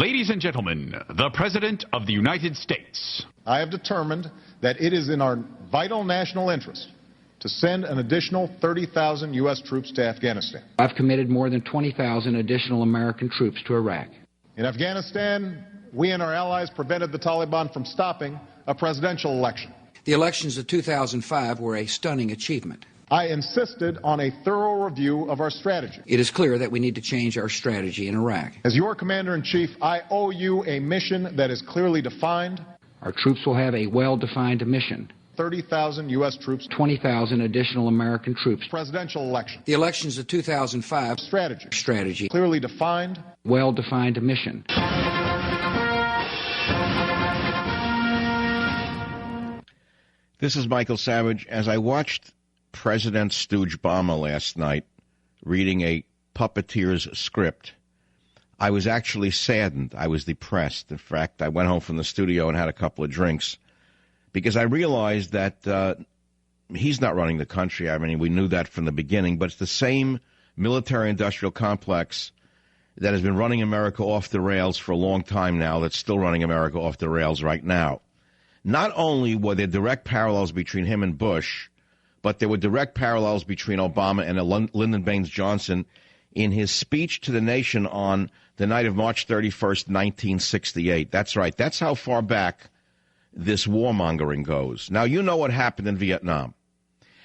Ladies and gentlemen, the President of the United States. I have determined that it is in our vital national interest to send an additional 30,000 U.S. troops to Afghanistan. I've committed more than 20,000 additional American troops to Iraq. In Afghanistan, we and our allies prevented the Taliban from stopping a presidential election. The elections of 2005 were a stunning achievement. I insisted on a thorough review of our strategy. It is clear that we need to change our strategy in Iraq. As your commander-in-chief, I owe you a mission that is clearly defined. Our troops will have a well-defined mission. 30,000 U.S. troops. 20,000 additional American troops. Presidential election. The elections of 2005. Strategy. Clearly defined. Well-defined mission. This is Michael Savage. As I watched President Stooge Obama last night reading a puppeteer's script, I was actually saddened. I was depressed. In fact, I went home from the studio and had a couple of drinks because I realized that he's not running the country. I mean, we knew that from the beginning, but it's the same military-industrial complex that has been running America off the rails for a long time now that's still running America off the rails right now. Not only were there direct parallels between him and Bush, but there were direct parallels between Obama and Lyndon Baines Johnson in his speech to the nation on the night of March 31st, 1968. That's right. That's how far back this warmongering goes. Now, you know what happened in Vietnam.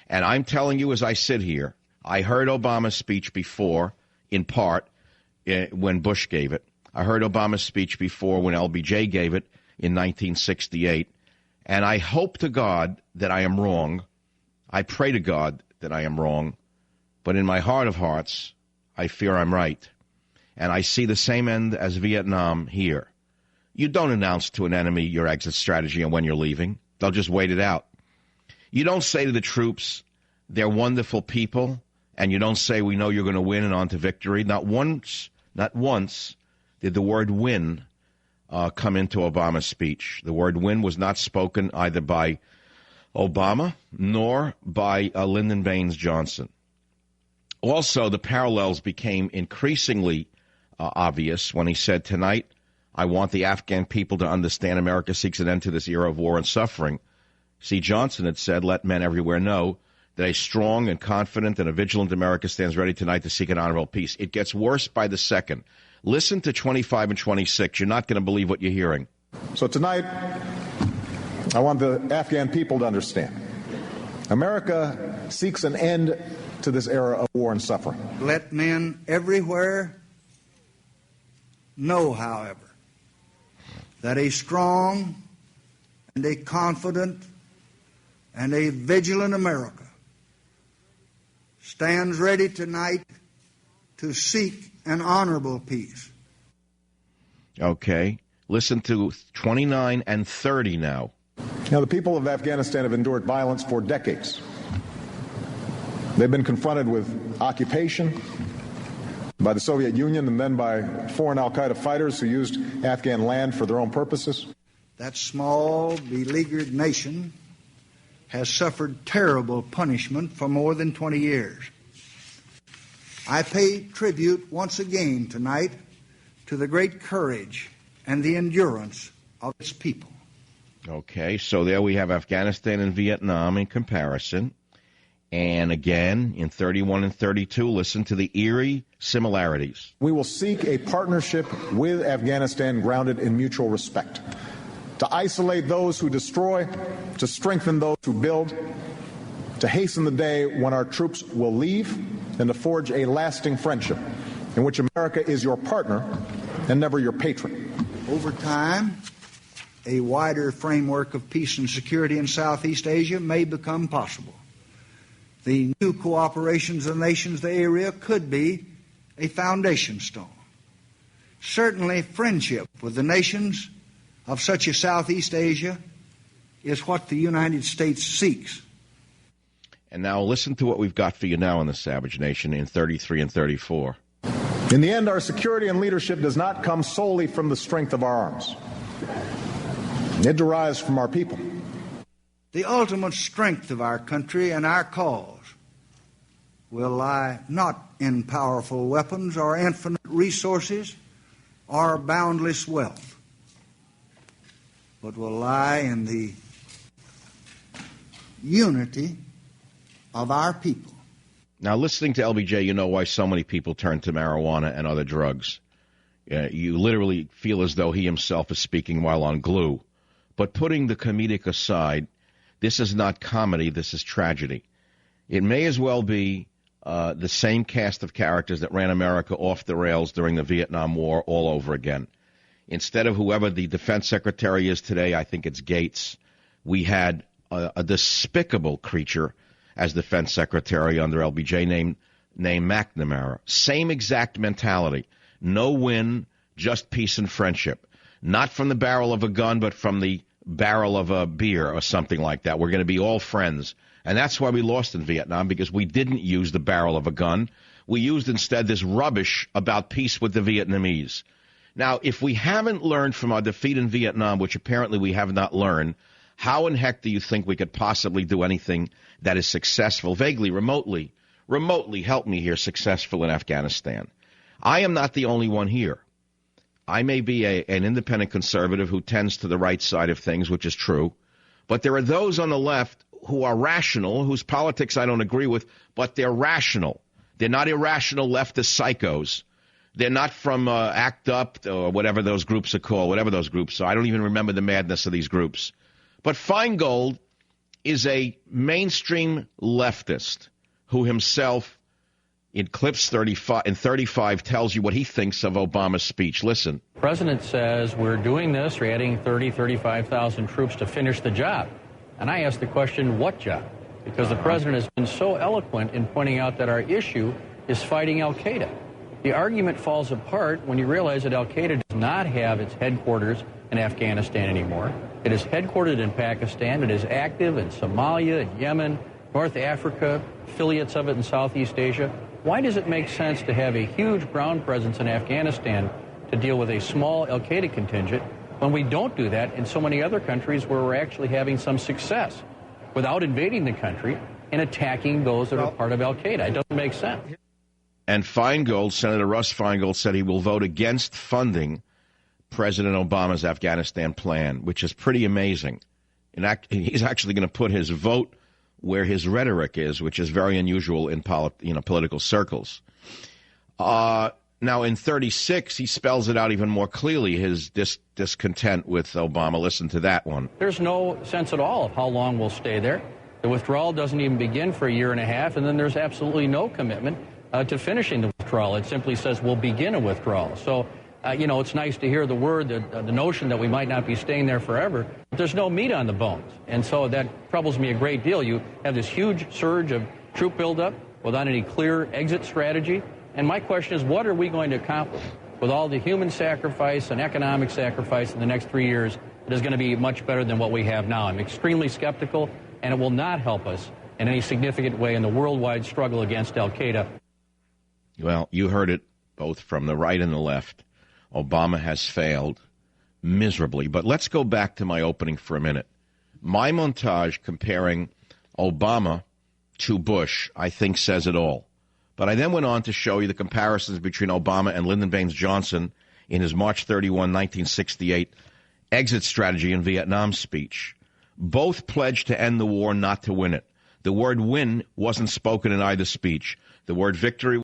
And I'm telling you as I sit here, I heard Obama's speech before, in part, when Bush gave it. I heard Obama's speech before when LBJ gave it in 1968. And I hope to God that I am wrong. I pray to God that I am wrong. But in my heart of hearts, I fear I'm right. And I see the same end as Vietnam here. You don't announce to an enemy your exit strategy and when you're leaving. They'll just wait it out. You don't say to the troops, they're wonderful people, and you don't say, we know you're going to win and on to victory. Not once did the word win come into Obama's speech. The word win was not spoken either by Obama nor by Lyndon Baines Johnson. Also, the parallels became increasingly obvious when he said tonight, I want the Afghan people to understand America seeks an end to this era of war and suffering. See, Johnson had said, let men everywhere know that a strong and confident and a vigilant America stands ready tonight to seek an honorable peace. It gets worse by the second. Listen to 25 and 26. You're not going to believe what you're hearing. So tonight, I want the Afghan people to understand. America seeks an end to this era of war and suffering. Let men everywhere know, however, that a strong and a confident and a vigilant America stands ready tonight to seek an honorable peace. Okay. Listen to 29 and 30 now. Now, the people of Afghanistan have endured violence for decades. They've been confronted with occupation by the Soviet Union and then by foreign al-Qaeda fighters who used Afghan land for their own purposes. That small, beleaguered nation has suffered terrible punishment for more than 20 years. I pay tribute once again tonight to the great courage and the endurance of its people. Okay, so there we have Afghanistan and Vietnam in comparison. And again, in 31 and 32, listen to the eerie similarities. We will seek a partnership with Afghanistan grounded in mutual respect, to isolate those who destroy, to strengthen those who build, to hasten the day when our troops will leave, and to forge a lasting friendship in which America is your partner and never your patron. Over time, a wider framework of peace and security in Southeast Asia may become possible. The new cooperations of the nations of the area could be a foundation stone. Certainly, friendship with the nations of such a Southeast Asia is what the United States seeks. And now listen to what we've got for you now in the Savage Nation in 33 and 34. In the end, our security and leadership does not come solely from the strength of our arms. It derives from our people. The ultimate strength of our country and our cause will lie not in powerful weapons or infinite resources, or boundless wealth, but will lie in the unity of our people. Now, listening to LBJ, you know why so many people turn to marijuana and other drugs. You literally feel as though he himself is speaking while on glue. But putting the comedic aside, this is not comedy, this is tragedy. It may as well be the same cast of characters that ran America off the rails during the Vietnam War all over again. Instead of whoever the defense secretary is today, I think it's Gates, we had a despicable creature as defense secretary under LBJ named McNamara. Same exact mentality. No win, just peace and friendship. Not from the barrel of a gun, but from the barrel of a beer or something like that. We're going to be all friends. And that's why we lost in Vietnam, because we didn't use the barrel of a gun. We used instead this rubbish about peace with the Vietnamese. Now, if we haven't learned from our defeat in Vietnam, which apparently we have not learned, how in heck do you think we could possibly do anything that is successful, vaguely, remotely help me here, successful in Afghanistan? I am not the only one here. I may be an independent conservative who tends to the right side of things, which is true, but there are those on the left who are rational, whose politics I don't agree with, but they're rational. They're not irrational leftist psychos. They're not from ACT UP or whatever those groups are called, whatever those groups are. I don't even remember the madness of these groups. But Feingold is a mainstream leftist who himself, in clips 35 tells you what he thinks of Obama's speech. Listen. The president says we're doing this, we're adding 35,000 troops to finish the job. And I ask the question, what job? Because the president has been so eloquent in pointing out that our issue is fighting al-Qaeda. The argument falls apart when you realize that al-Qaeda does not have its headquarters in Afghanistan anymore. It is headquartered in Pakistan. It is active in Somalia, in Yemen, North Africa, affiliates of it in Southeast Asia. Why does it make sense to have a huge ground presence in Afghanistan to deal with a small al-Qaeda contingent when we don't do that in so many other countries where we're actually having some success without invading the country and attacking those that are part of al-Qaeda? It doesn't make sense. And Feingold, Senator Russ Feingold, said he will vote against funding President Obama's Afghanistan plan, which is pretty amazing. He's actually going to put his vote where his rhetoric is, which is very unusual in political circles. Now, in 36, he spells it out even more clearly, his discontent with Obama. Listen to that one. There's no sense at all of how long we'll stay there. The withdrawal doesn't even begin for a year and a half, and then there's absolutely no commitment to finishing the withdrawal. It simply says we'll begin a withdrawal. So, it's nice to hear the word, the notion that we might not be staying there forever, but there's no meat on the bones. And so that troubles me a great deal. You have this huge surge of troop buildup without any clear exit strategy. And my question is, what are we going to accomplish with all the human sacrifice and economic sacrifice in the next 3 years that is going to be much better than what we have now? I'm extremely skeptical, and it will not help us in any significant way in the worldwide struggle against al-Qaeda. Well, you heard it both from the right and the left. Obama has failed miserably. But let's go back to my opening for a minute. My montage comparing Obama to Bush, I think, says it all. But I then went on to show you the comparisons between Obama and Lyndon Baines Johnson in his March 31, 1968 exit strategy in Vietnam speech. Both pledged to end the war, not to win it. The word win wasn't spoken in either speech. The word victory